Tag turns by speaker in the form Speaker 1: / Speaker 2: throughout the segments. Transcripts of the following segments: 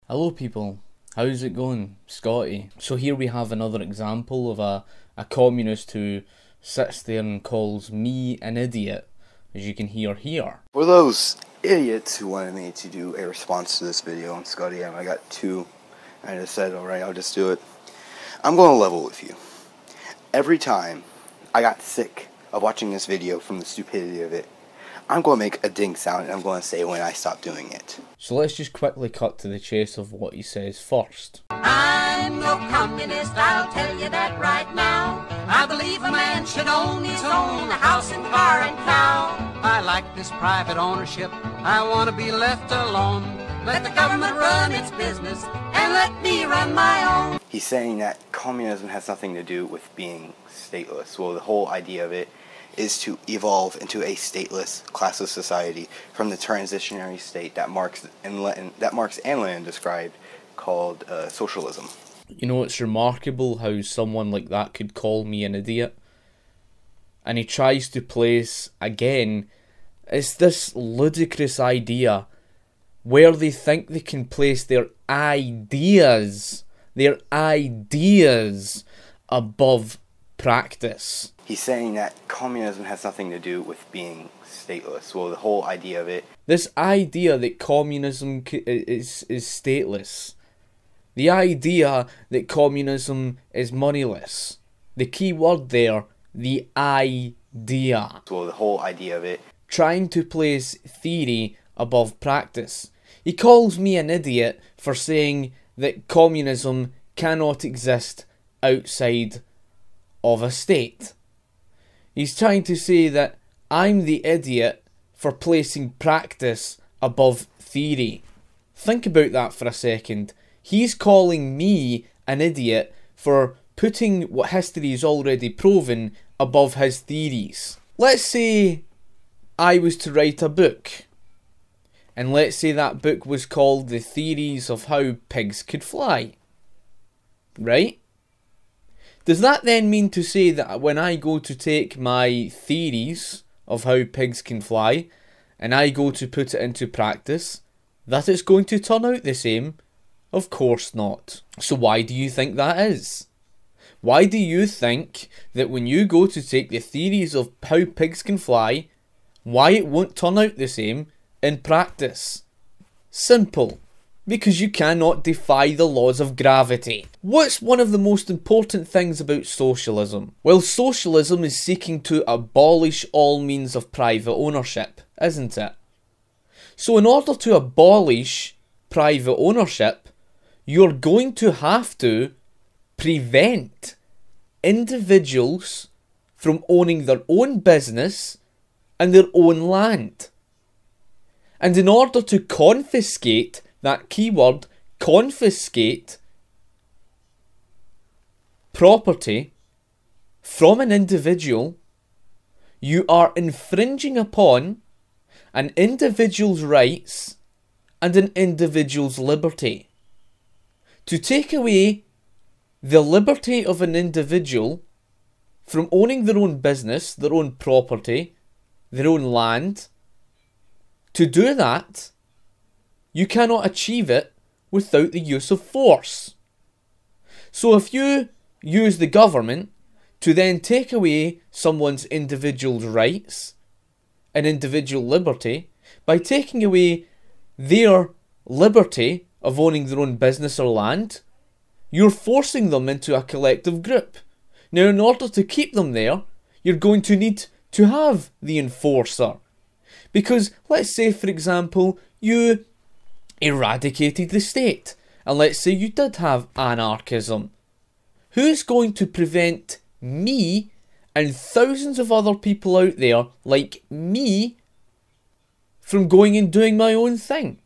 Speaker 1: Hello people, how's it going? Scotty. So here we have another example of a communist who sits there and calls me an idiot, as you can hear here.
Speaker 2: For those idiots who wanted me to do a response to this video on Scotty, I got two, and I just said, alright, I'll just do it. I'm going to level with you. Every time I got sick of watching this video from the stupidity of it, I'm going to make a ding sound and I'm going to say when I stop doing it.
Speaker 1: So let's just quickly cut to the chase of what he says first.
Speaker 3: I'm no communist, I'll tell you that right now. I believe a man should own his own house and car and cow. I like this private ownership, I want to be left alone. Let the government run its business and let me run my own.
Speaker 2: He's saying that communism has nothing to do with being stateless. Well, the whole idea of it is to evolve into a stateless, classless society from the transitionary state that Marx and Lenin described, called socialism.
Speaker 1: You know, it's remarkable how someone like that could call me an idiot. And he tries to place, again, it's this ludicrous idea where they think they can place their ideas above practice.
Speaker 2: He's saying that communism has nothing to do with being stateless. Well, the whole idea of it...
Speaker 1: This idea that communism is stateless. The idea that communism is moneyless. The key word there, the idea.
Speaker 2: Well, the whole idea of it...
Speaker 1: Trying to place theory above practice. He calls me an idiot for saying that communism cannot exist outside of a state. He's trying to say that I'm the idiot for placing practice above theory. Think about that for a second. He's calling me an idiot for putting what history has already proven above his theories. Let's say I was to write a book, and let's say that book was called The Theories of How Pigs Could Fly. Right? Does that then mean to say that when I go to take my theories of how pigs can fly and I go to put it into practice, that it's going to turn out the same? Of course not. So why do you think that is? Why do you think that when you go to take the theories of how pigs can fly, why it won't turn out the same in practice? Simple. Because you cannot defy the laws of gravity. What's one of the most important things about socialism? Well, socialism is seeking to abolish all means of private ownership, isn't it? So in order to abolish private ownership, you're going to have to prevent individuals from owning their own business and their own land. And in order to confiscate, that keyword, confiscate property from an individual, you are infringing upon an individual's rights and an individual's liberty. To take away the liberty of an individual from owning their own business, their own property, their own land, to do that, you cannot achieve it without the use of force. So if you use the government to then take away someone's individual's rights and individual liberty, by taking away their liberty of owning their own business or land, you're forcing them into a collective group. Now, in order to keep them there, you're going to need to have the enforcer. Because, let's say, for example, you eradicated the state, and let's say you did have anarchism. Who's going to prevent me and thousands of other people out there like me from going and doing my own thing.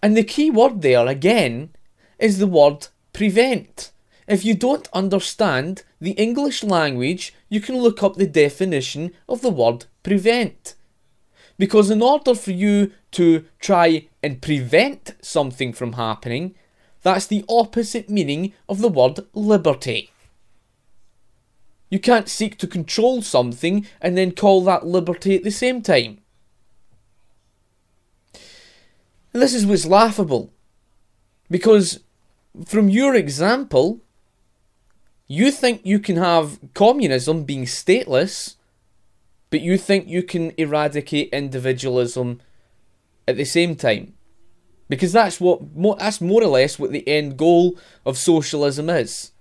Speaker 1: And the key word there, again, is the word prevent. If you don't understand the English language, you can look up the definition of the word prevent. Because in order for you to try and prevent something from happening, that's the opposite meaning of the word liberty. You can't seek to control something and then call that liberty at the same time. And this is what's laughable. Because from your example, you think you can have communism being stateless, but you think you can eradicate individualism at the same time. Because that's more or less what the end goal of socialism is.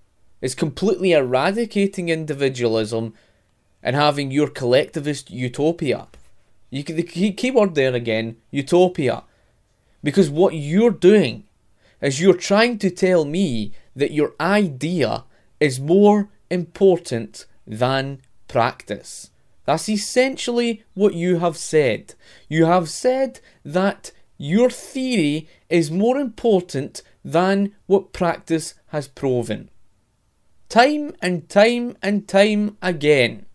Speaker 1: It's completely eradicating individualism and having your collectivist utopia. The key word there again, utopia. Because what you're doing is you're trying to tell me that your idea is more important than practice. That's essentially what you have said. You have said that your theory is more important than what practice has proven. Time and time and time again.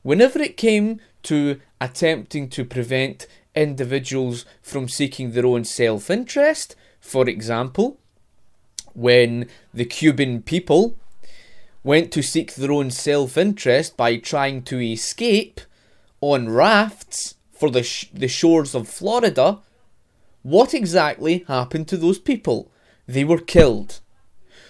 Speaker 1: Whenever it came to attempting to prevent individuals from seeking their own self-interest, for example, when the Cuban people went to seek their own self-interest by trying to escape on rafts for the shores of Florida, what exactly happened to those people? They were killed.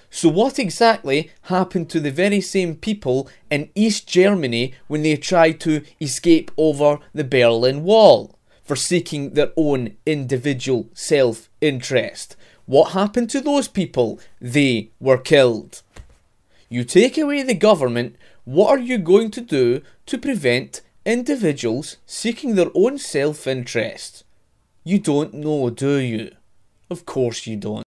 Speaker 1: So what exactly happened to the very same people in East Germany when they tried to escape over the Berlin Wall for seeking their own individual self-interest? What happened to those people? They were killed. You take away the government, what are you going to do to prevent individuals seeking their own self-interest? You don't know, do you? Of course you don't.